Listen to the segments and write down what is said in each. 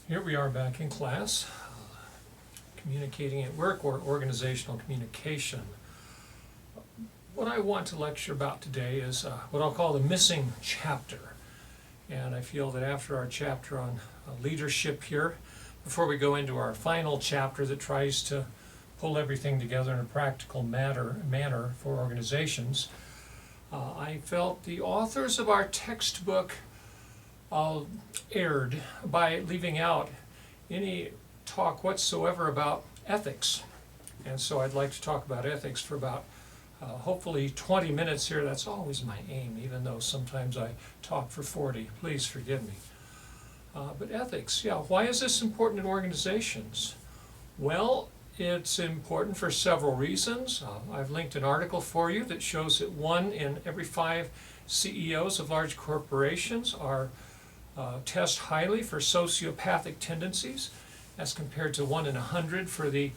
Here we are back in class, communicating at work or organizational communication. What I want to lecture about today is what I'll call the missing chapter. And I feel that after our chapter on leadership here, before we go into our final chapter that tries to pull everything together in a practical manner for organizations, I felt the authors of our textbook erred by leaving out any talk whatsoever about ethics. And so I'd like to talk about ethics for about hopefully 20 minutes here. That's always my aim, even though sometimes I talk for 40. Please forgive me. But ethics, yeah, why is this important in organizations? Well, it's important for several reasons. I've linked an article for you that shows that 1 in every 5 CEOs of large corporations are test highly for sociopathic tendencies, as compared to 1 in 100 for the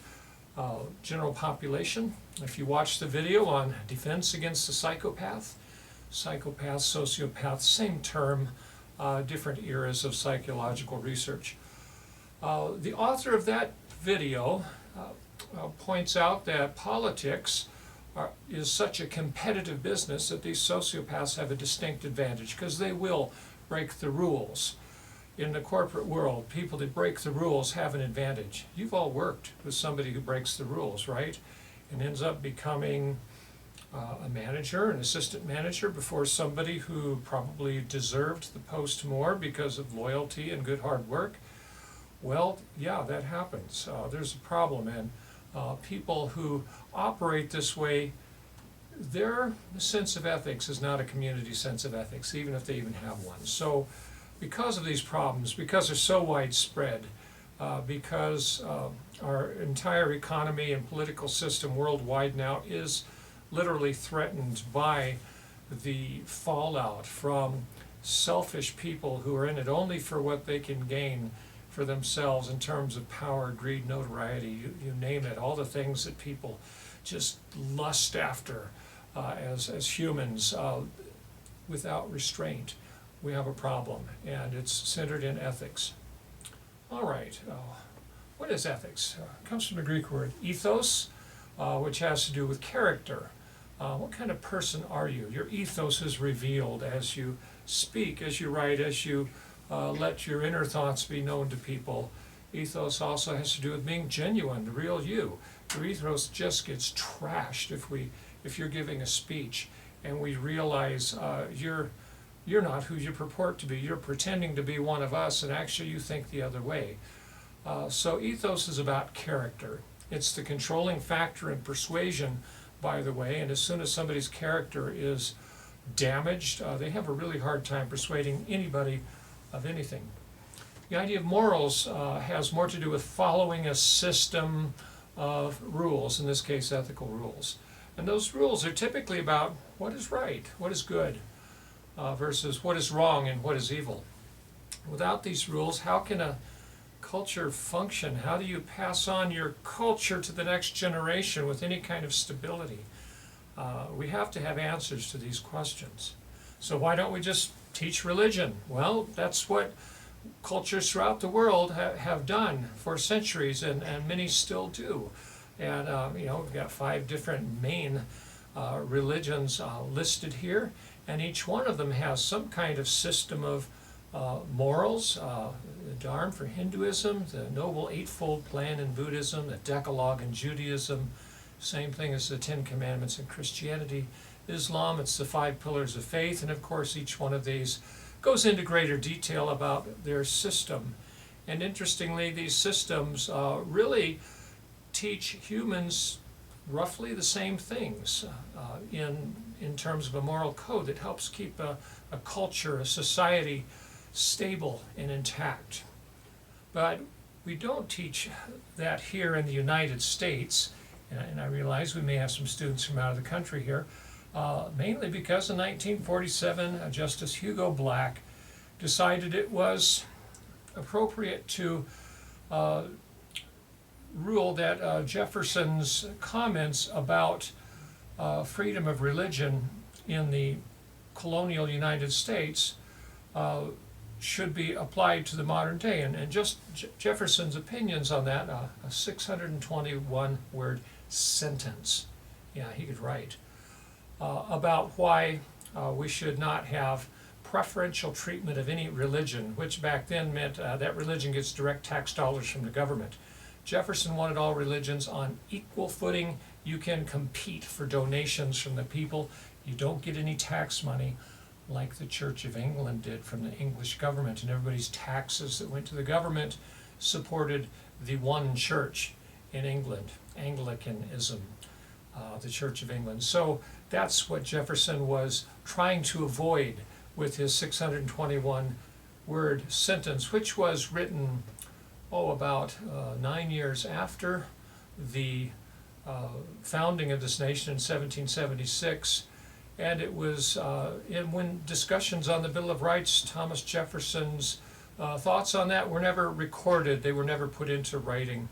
general population. If you watch the video on defense against the psychopath, sociopath, same term, different eras of psychological research. The author of that video points out that politics is such a competitive business that these sociopaths have a distinct advantage because they will break the rules. In the corporate world, people that break the rules have an advantage. You've all worked with somebody who breaks the rules, right? And ends up becoming a manager, an assistant manager, before somebody who probably deserved the post more because of loyalty and good hard work. Well, yeah, that happens. There's a problem, and people who operate this way, their sense of ethics is not a community sense of ethics, even if they even have one. So because of these problems, because they're so widespread, because our entire economy and political system worldwide now is literally threatened by the fallout from selfish people who are in it only for what they can gain for themselves in terms of power, greed, notoriety, you name it, all the things that people just lust after as humans without restraint. We have a problem, and it's centered in ethics. All right, what is ethics? It comes from the Greek word ethos, which has to do with character. What kind of person are you? Your ethos is revealed as you speak, as you write, as you let your inner thoughts be known to people. Ethos also has to do with being genuine, the real you. Your ethos just gets trashed if you're giving a speech and we realize you're not who you purport to be. You're pretending to be one of us, and actually you think the other way. So ethos is about character. It's the controlling factor in persuasion, by the way, and as soon as somebody's character is damaged, they have a really hard time persuading anybody of anything. The idea of morals has more to do with following a system of rules, in this case ethical rules. And those rules are typically about what is right, what is good, versus what is wrong and what is evil. Without these rules, how can a culture function? How do you pass on your culture to the next generation with any kind of stability? We have to have answers to these questions. So why don't we just teach religion? Well, that's what cultures throughout the world have done for centuries, and many still do. And we've got 5 different main religions listed here, and each one of them has some kind of system of morals. The Dharma for Hinduism, the Noble Eightfold Plan in Buddhism, the Decalogue in Judaism, same thing as the 10 Commandments in Christianity. Islam, it's the 5 pillars of faith, and of course each one of these goes into greater detail about their system. And interestingly, these systems really teach humans roughly the same things in terms of a moral code that helps keep a culture, a society stable and intact. But we don't teach that here in the United States, and I realize we may have some students from out of the country here, mainly because in 1947 Justice Hugo Black decided it was appropriate to rule that Jefferson's comments about freedom of religion in the colonial United States should be applied to the modern day. And just Jefferson's opinions on that, a 621 word sentence, yeah, he could write, about why we should not have preferential treatment of any religion, which back then meant that religion gets direct tax dollars from the government. Jefferson wanted all religions on equal footing. You can compete for donations from the people. You don't get any tax money like the Church of England did from the English government, and everybody's taxes that went to the government supported the one church in England, Anglicanism, the Church of England. So that's what Jefferson was trying to avoid with his 621 word sentence, which was written, about 9 years after the founding of this nation in 1776. And it was when discussions on the Bill of Rights, Thomas Jefferson's thoughts on that were never recorded. They were never put into writing.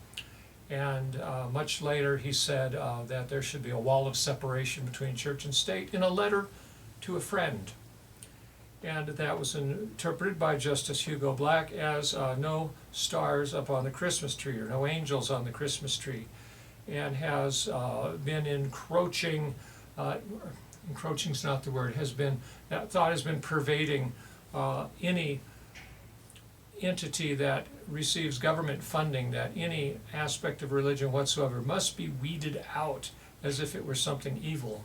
And much later he said that there should be a wall of separation between church and state in a letter to a friend. And that was interpreted by Justice Hugo Black as no stars up on the Christmas tree, or no angels on the Christmas tree, and has been encroaching, encroaching's not the word, that thought has been pervading any entity that receives government funding, that any aspect of religion whatsoever must be weeded out as if it were something evil.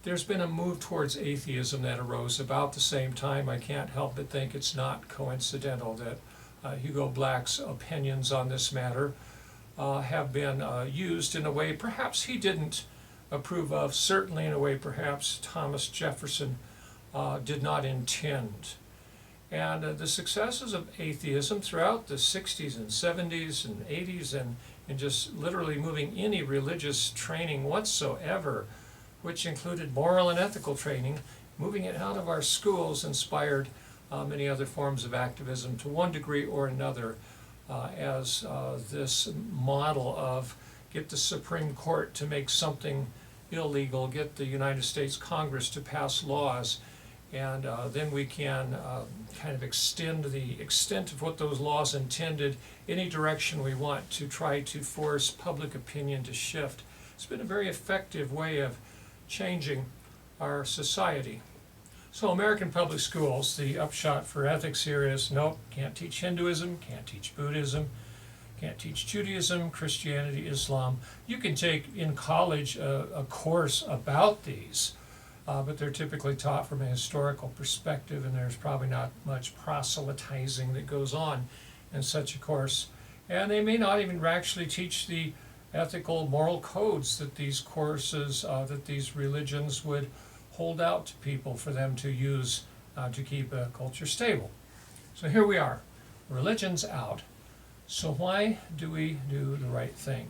There's been a move towards atheism that arose about the same time. I can't help but think it's not coincidental that Hugo Black's opinions on this matter have been used in a way perhaps he didn't approve of, certainly in a way perhaps Thomas Jefferson did not intend. And the successes of atheism throughout the 60s and 70s and 80s and just literally moving any religious training whatsoever, which included moral and ethical training, moving it out of our schools inspired many other forms of activism to one degree or another, as this model of get the Supreme Court to make something illegal, get the United States Congress to pass laws, and then we can kind of extend the extent of what those laws intended any direction we want to try to force public opinion to shift. It's been a very effective way of changing our society. So American public schools, the upshot for ethics here is, nope, can't teach Hinduism, can't teach Buddhism, can't teach Judaism, Christianity, Islam. You can take in college a course about these, but they're typically taught from a historical perspective, and there's probably not much proselytizing that goes on in such a course. And they may not even actually teach the ethical, moral codes that these courses, that these religions would hold out to people for them to use to keep a culture stable. So here we are, religion's out. So why do we do the right thing?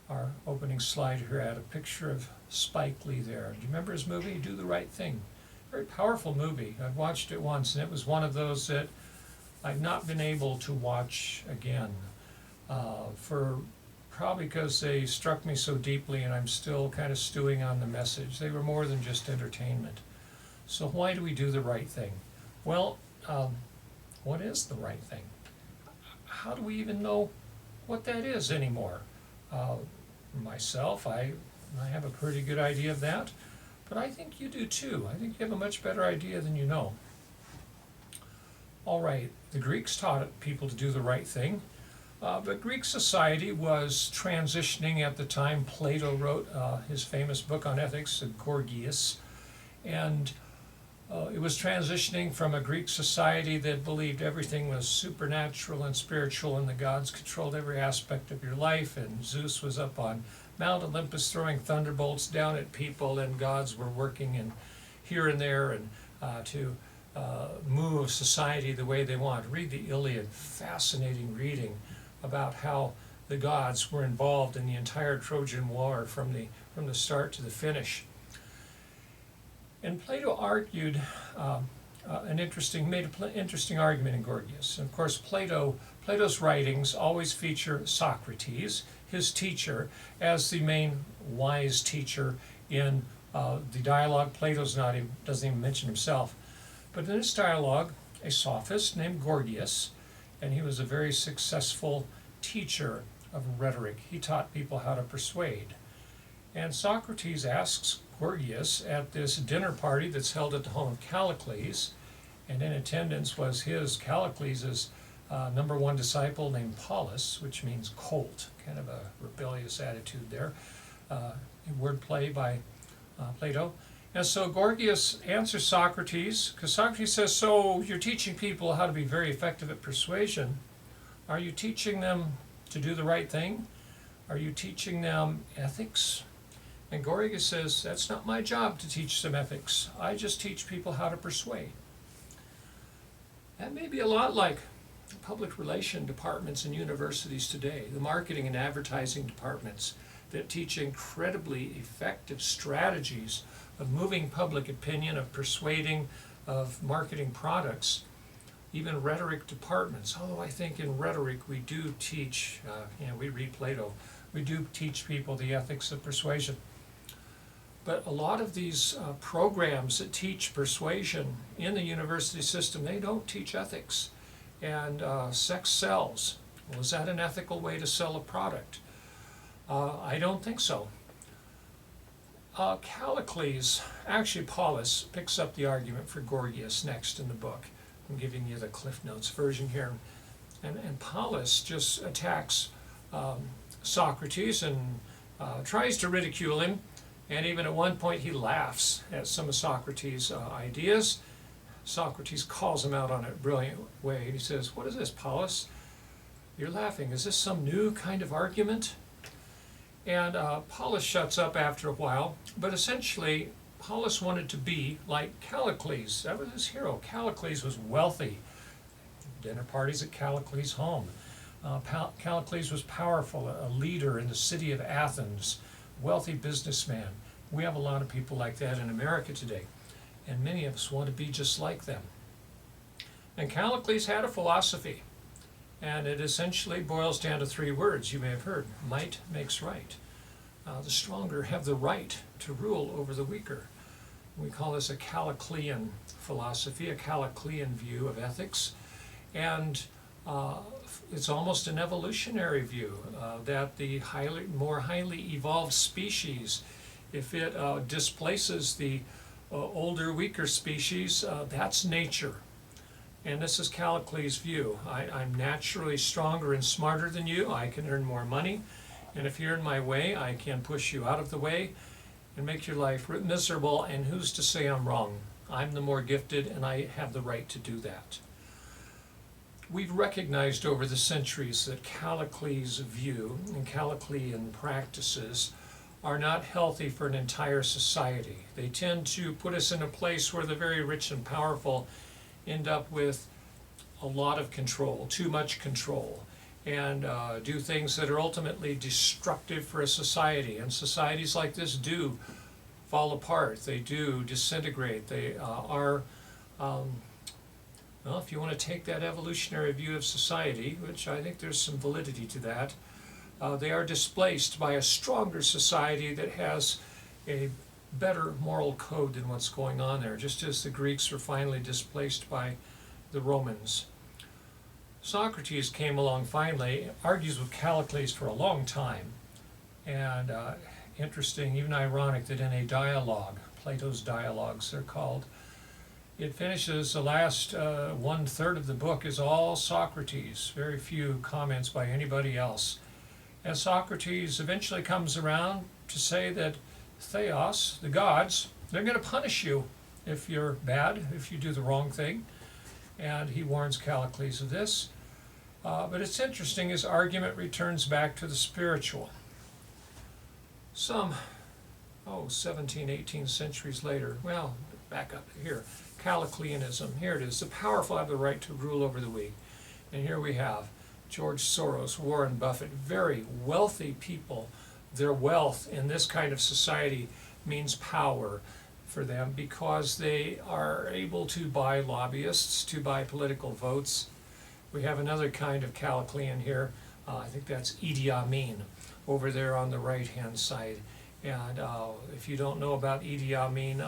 Our opening slide here had a picture of Spike Lee there. Do you remember his movie, Do the Right Thing? Very powerful movie. I've watched it once, and it was one of those that I've not been able to watch again, for probably because they struck me so deeply and I'm still kind of stewing on the message. They were more than just entertainment. So why do we do the right thing? Well, what is the right thing? How do we even know what that is anymore? Myself, I have a pretty good idea of that, but I think you do too. I think you have a much better idea than you know. All right, the Greeks taught people to do the right thing. But Greek society was transitioning at the time. Plato wrote his famous book on ethics, the Gorgias, and it was transitioning from a Greek society that believed everything was supernatural and spiritual, and the gods controlled every aspect of your life, and Zeus was up on Mount Olympus throwing thunderbolts down at people, and gods were working in here and there and to move society the way they want. Read the Iliad, fascinating reading about how the gods were involved in the entire Trojan War from the start to the finish. And Plato argued made an interesting argument in Gorgias. And of course, Plato's writings always feature Socrates, his teacher, as the main wise teacher in the dialogue. Plato doesn't even mention himself. But in this dialogue, a sophist named Gorgias, and he was a very successful teacher of rhetoric. He taught people how to persuade. And Socrates asks Gorgias at this dinner party that's held at the home of Callicles, and in attendance was Callicles' number one disciple named Polus, which means colt, kind of a rebellious attitude there. Wordplay by Plato. And so Gorgias answers Socrates, because Socrates says, so you're teaching people how to be very effective at persuasion. Are you teaching them to do the right thing? Are you teaching them ethics? And Gorgias says, that's not my job to teach them ethics. I just teach people how to persuade. That may be a lot like public relation departments in universities today, the marketing and advertising departments that teach incredibly effective strategies of moving public opinion, of persuading, of marketing products. Even rhetoric departments, although I think in rhetoric we do teach, we read Plato, we do teach people the ethics of persuasion. But a lot of these programs that teach persuasion in the university system, they don't teach ethics. And sex sells. Well, is that an ethical way to sell a product? I don't think so. Callicles, actually Polus, picks up the argument for Gorgias next in the book. I'm giving you the Cliff Notes version here. And Polus just attacks Socrates and tries to ridicule him. And even at one point he laughs at some of Socrates' ideas. Socrates calls him out on a brilliant way. He says, what is this, Polus? You're laughing. Is this some new kind of argument? And Polus shuts up after a while. But essentially, Polus wanted to be like Callicles. That was his hero. Callicles was wealthy. Dinner parties at Callicles' home. Callicles was powerful, a leader in the city of Athens, wealthy businessman. We have a lot of people like that in America today, and many of us want to be just like them. And Callicles had a philosophy, and it essentially boils down to three words you may have heard: might makes right. The stronger have the right to rule over the weaker. We call this a Calliclean philosophy, a Calliclean view of ethics. And it's almost an evolutionary view that the more highly evolved species, if it displaces the older, weaker species, that's nature. And this is Callicles' view. I'm naturally stronger and smarter than you. I can earn more money. And if you're in my way, I can push you out of the way and make your life miserable. And who's to say I'm wrong? I'm the more gifted, and I have the right to do that. We've recognized over the centuries that Callicles' view and Calliclean practices are not healthy for an entire society. They tend to put us in a place where the very rich and powerful end up with a lot of control, too much control, and do things that are ultimately destructive for a society. And societies like this do fall apart. They do disintegrate. They are well, if you want to take that evolutionary view of society, which I think there's some validity to that, they are displaced by a stronger society that has a better moral code than what's going on there, just as the Greeks were finally displaced by the Romans. Socrates came along finally, argues with Callicles for a long time, and interesting, even ironic, that in a dialogue, Plato's dialogues they're called, it finishes, the last 1/3 of the book is all Socrates, very few comments by anybody else. And Socrates eventually comes around to say that Theos, the gods, they're going to punish you if you're bad, if you do the wrong thing. And he warns Callicles of this. But it's interesting, his argument returns back to the spiritual. Some, 17, 18 centuries later, well, back up here, Callicleanism, here it is, the powerful have the right to rule over the weak. And here we have George Soros, Warren Buffett, very wealthy people. Their wealth in this kind of society means power for them because they are able to buy lobbyists, to buy political votes. We have another kind of Calliclean here. I think that's Idi Amin over there on the right-hand side. And if you don't know about Idi Amin,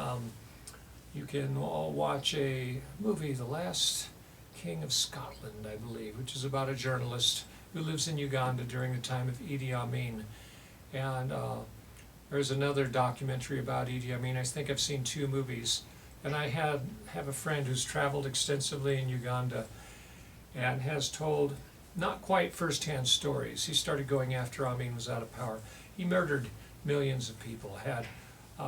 You can watch a movie, The Last King of Scotland, I believe, which is about a journalist who lives in Uganda during the time of Idi Amin. And there's another documentary about Idi Amin. I think I've seen two movies. And I have a friend who's traveled extensively in Uganda and has told not quite first-hand stories. He started going after Amin was out of power. He murdered millions of people, had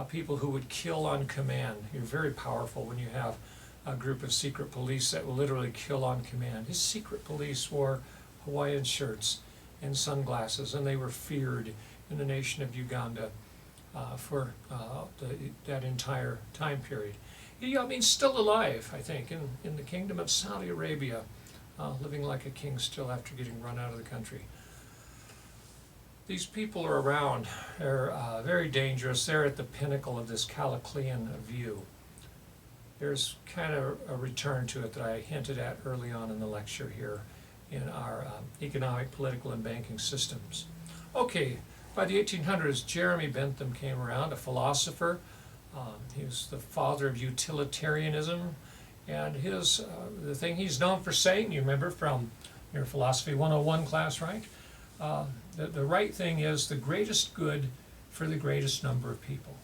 people who would kill on command. You're very powerful when you have a group of secret police that will literally kill on command. His secret police wore Hawaiian shirts and sunglasses, and they were feared in the nation of Uganda for that entire time period. Idi Amin's still alive, I think, in the kingdom of Saudi Arabia, living like a king still after getting run out of the country. These people are around. They're very dangerous. They're at the pinnacle of this Kalaklean view. There's kind of a return to it that I hinted at early on in the lecture here in our economic, political, and banking systems. Okay, by the 1800s, Jeremy Bentham came around, a philosopher. He was the father of utilitarianism, and the thing he's known for saying, you remember from your Philosophy 101 class, right? The right thing is the greatest good for the greatest number of people.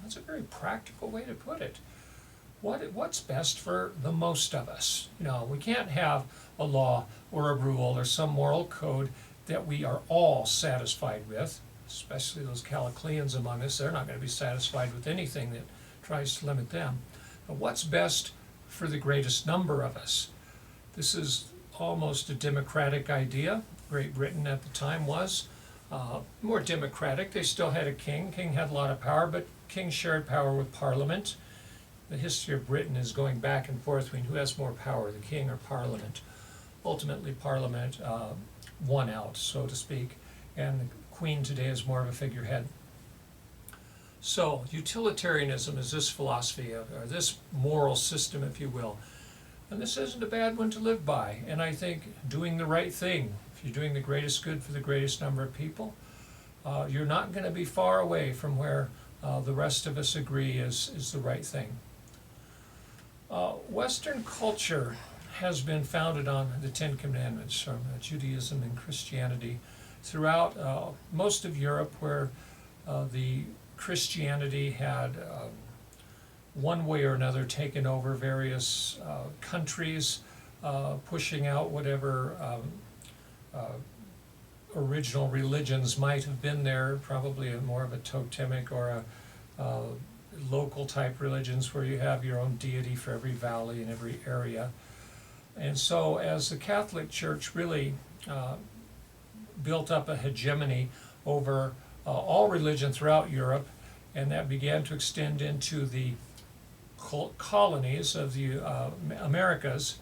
That's a very practical way to put it. What's best for the most of us? You know, we can't have a law or a rule or some moral code that we are all satisfied with, especially those Kalakleans among us. They're not going to be satisfied with anything that tries to limit them. But what's best for the greatest number of us? This is almost a democratic idea. Great Britain at the time was more democratic. They still had a king. King had a lot of power, but king shared power with Parliament. The history of Britain is going back and forth between who has more power, the king or Parliament. Ultimately, Parliament won out, so to speak, and the Queen today is more of a figurehead. So, utilitarianism is this philosophy, or this moral system, if you will. And this isn't a bad one to live by. And I think doing the right thing, if you're doing the greatest good for the greatest number of people, you're not going to be far away from where the rest of us agree is the right thing. Western culture has been founded on the Ten Commandments from Judaism and Christianity throughout most of Europe, where the Christianity had one way or another taken over various countries, pushing out whatever original religions might have been there, probably more of a totemic or a local type religions where you have your own deity for every valley and every area. And so as the Catholic Church really built up a hegemony over all religion throughout Europe, and that began to extend into the colonies of the Americas,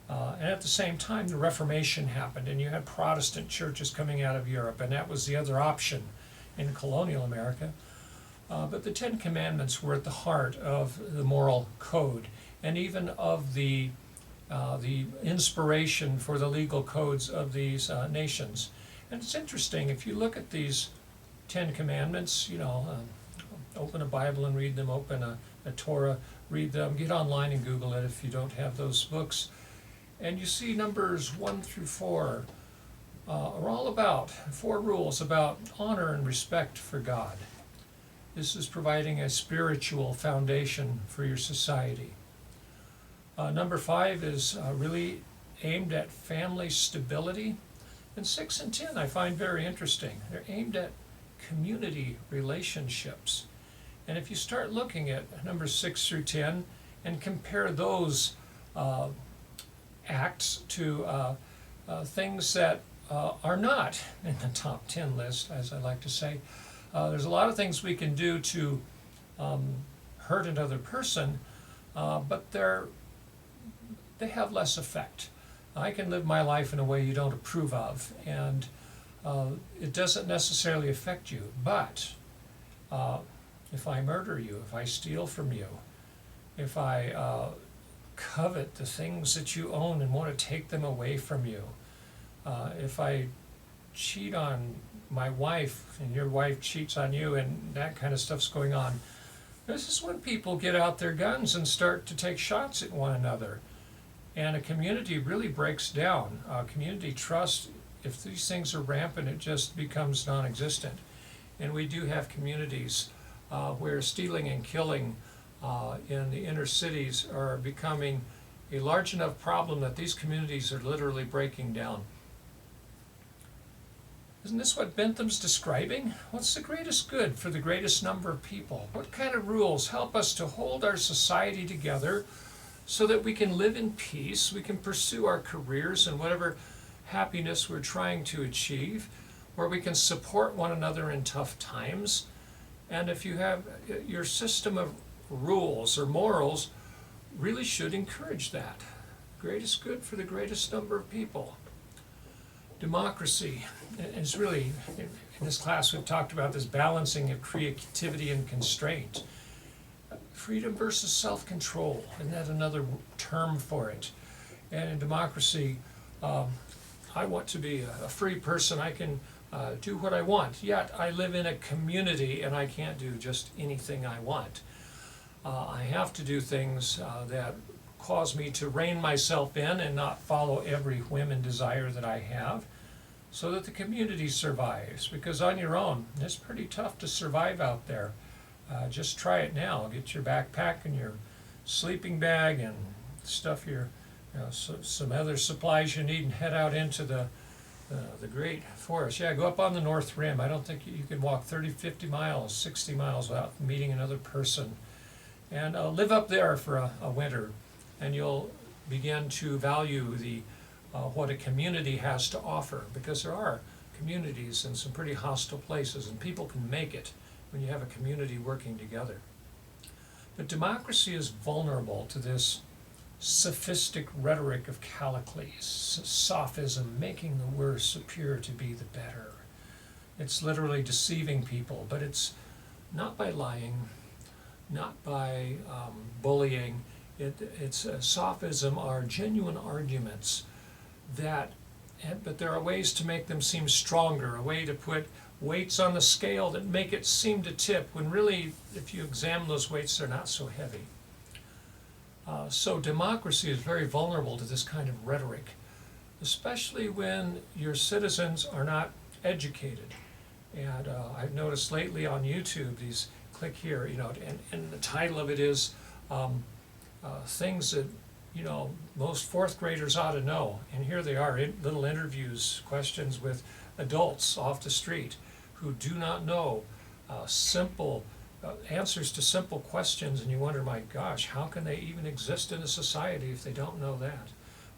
and at the same time the Reformation happened, and you had Protestant churches coming out of Europe, and that was the other option in colonial America. But the Ten Commandments were at the heart of the moral code, and even of the inspiration for the legal codes of these nations. And it's interesting, if you look at these Ten Commandments, you know, open a Bible and read them, open a Torah, read them, get online and Google it if you don't have those books. And you see numbers 1 through 4 are all about 4 rules about honor and respect for God. This is providing a spiritual foundation for your society. Number 5 is really aimed at family stability. And 6 and 10 I find very interesting. They're aimed at community relationships. And if you start looking at numbers 6 through 10 and compare those acts to things that are not in the top 10 list, as I like to say, there's a lot of things we can do to hurt another person, but they have less effect. I can live my life in a way you don't approve of, and it doesn't necessarily affect you. But if I murder you, if I steal from you, if I covet the things that you own and want to take them away from you, if I cheat on my wife and your wife cheats on you and that kind of stuff's going on, This is when people get out their guns and start to take shots at one another. And a community really breaks down. Community trust, if these things are rampant, it just becomes non-existent. And we do have communities where stealing and killing in the inner cities are becoming a large enough problem that these communities are literally breaking down. Isn't this what Bentham's describing? What's the greatest good for the greatest number of people? What kind of rules help us to hold our society together so that we can live in peace, we can pursue our careers and whatever happiness we're trying to achieve, where we can support one another in tough times? And if you have your system of rules or morals, really should encourage that. Greatest good for the greatest number of people. Democracy is really, in this class we've talked about this balancing of creativity and constraint. Freedom versus self-control, isn't that another term for it? And in democracy, I want to be a free person. I can do what I want, yet I live in a community and I can't do just anything I want. I have to do things that cause me to rein myself in and not follow every whim and desire that I have, so that the community survives. Because on your own, it's pretty tough to survive out there. Just try it now. Get your backpack and your sleeping bag and stuff, some other supplies you need, and head out into the great forest. Yeah, go up on the North Rim. I don't think you can walk 30, 50 miles, 60 miles without meeting another person. And live up there for a winter, and you'll begin to value what a community has to offer, because there are communities in some pretty hostile places, and people can make it when you have a community working together. But democracy is vulnerable to this sophistic rhetoric of Callicles, sophism, making the worse appear to be the better. It's literally deceiving people, but it's not by lying, not by bullying. It's sophism are genuine arguments but there are ways to make them seem stronger, a way to put weights on the scale that make it seem to tip, when really, if you examine those weights, they're not so heavy. So democracy is very vulnerable to this kind of rhetoric, especially when your citizens are not educated. And I've noticed lately on YouTube, these, click here, and the title of it is things that most fourth graders ought to know. And here they are, little interviews, questions with adults off the street who do not know simple answers to simple questions, and you wonder, my gosh, how can they even exist in a society if they don't know that?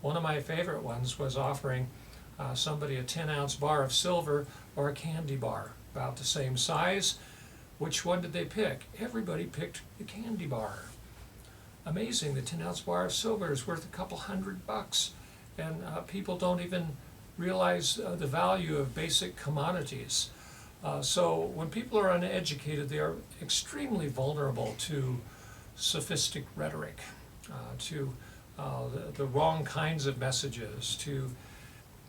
One of my favorite ones was offering somebody a 10-ounce bar of silver or a candy bar, about the same size. Which one did they pick? Everybody picked the candy bar. Amazing, the 10-ounce bar of silver is worth a couple $100, and people don't even realize the value of basic commodities. So when people are uneducated, they are extremely vulnerable to sophistic rhetoric, to the wrong kinds of messages, to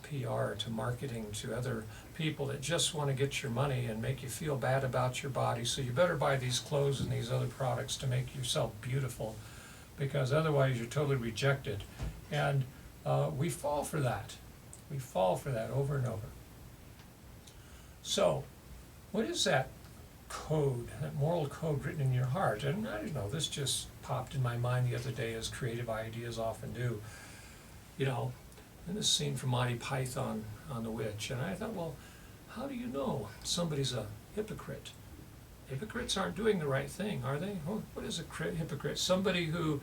PR, to marketing, to other people that just want to get your money and make you feel bad about your body. So you better buy these clothes and these other products to make yourself beautiful, because otherwise you're totally rejected. And we fall for that. We fall for that over and over. So, what is that code, that moral code written in your heart? And I don't know, this just popped in my mind the other day, as creative ideas often do. In this scene from Monty Python on the Witch, and I thought, well, how do you know somebody's a hypocrite? Hypocrites aren't doing the right thing, are they? What is a hypocrite? Somebody who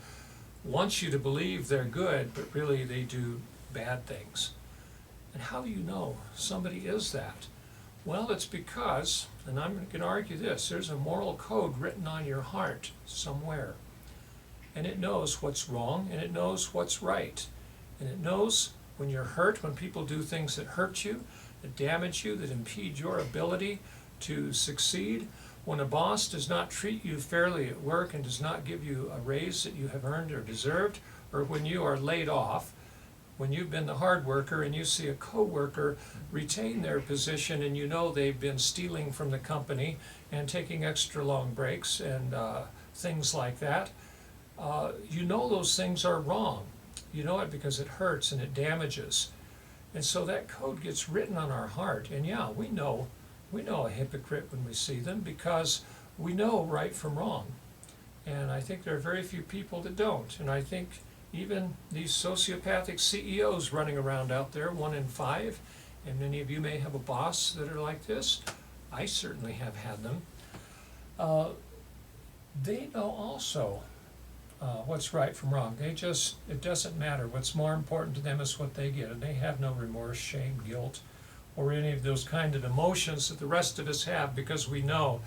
wants you to believe they're good, but really they do bad things. And how do you know somebody is that? Well, it's because, and I'm going to argue this, there's a moral code written on your heart somewhere. And it knows what's wrong, and it knows what's right. And it knows when you're hurt, when people do things that hurt you, that damage you, that impede your ability to succeed. When a boss does not treat you fairly at work and does not give you a raise that you have earned or deserved, or when you are laid off, when you've been the hard worker and you see a coworker retain their position and they've been stealing from the company and taking extra long breaks and things like that, you know those things are wrong. You know it because it hurts and it damages. And so that code gets written on our heart. And yeah, we know a hypocrite when we see them because we know right from wrong. And I think there are very few people that don't. And I think even these sociopathic CEOs running around out there, 1 in 5, and many of you may have a boss that are like this. I certainly have had them. They know also what's right from wrong. It doesn't matter. What's more important to them is what they get, and they have no remorse, shame, guilt, or any of those kind of emotions that the rest of us have, because we know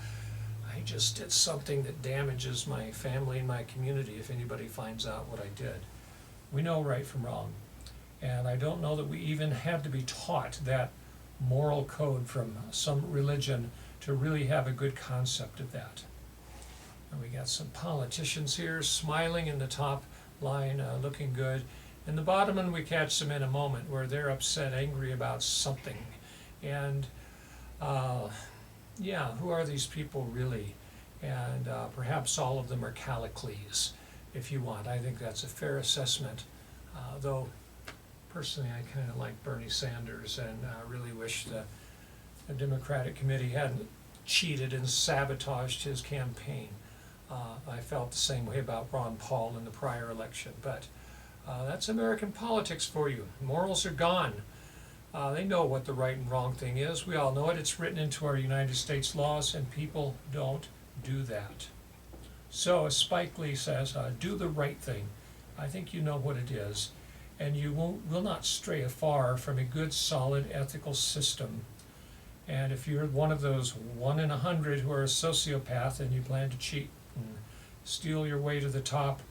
I just did something that damages my family and my community if anybody finds out what I did. We know right from wrong. And I don't know that we even had to be taught that moral code from some religion to really have a good concept of that. And we got some politicians here smiling in the top line, looking good. In the bottom one, we catch them in a moment where they're upset, angry about something. And yeah, who are these people really? And perhaps all of them are Callicles, if you want. I think that's a fair assessment, though personally I kind of like Bernie Sanders and really wish the Democratic committee hadn't cheated and sabotaged his campaign. I felt the same way about Ron Paul in the prior election, but that's American politics for you. Morals are gone. They know what the right and wrong thing is. We all know it. It's written into our United States laws, and people don't do that. So, as Spike Lee says, do the right thing. I think you know what it is, and you will not stray far from a good, solid, ethical system. And if you're one of those 1 in 100 who are a sociopath and you plan to cheat and steal your way to the top,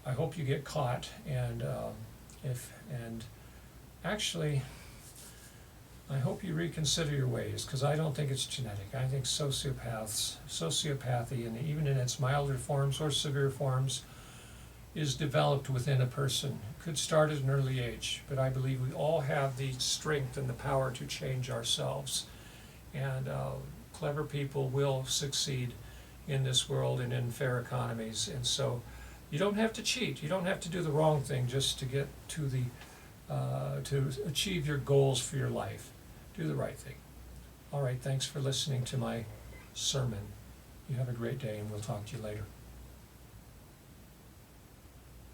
I hope you get caught. And actually, I hope you reconsider your ways, because I don't think it's genetic. I think sociopathy, and even in its milder forms or severe forms, is developed within a person. It could start at an early age, but I believe we all have the strength and the power to change ourselves. And clever people will succeed in this world and in fair economies. And so you don't have to cheat. You don't have to do the wrong thing just to get to to achieve your goals for your life. Do the right thing. All right, thanks for listening to my sermon. You have a great day, and we'll talk to you later.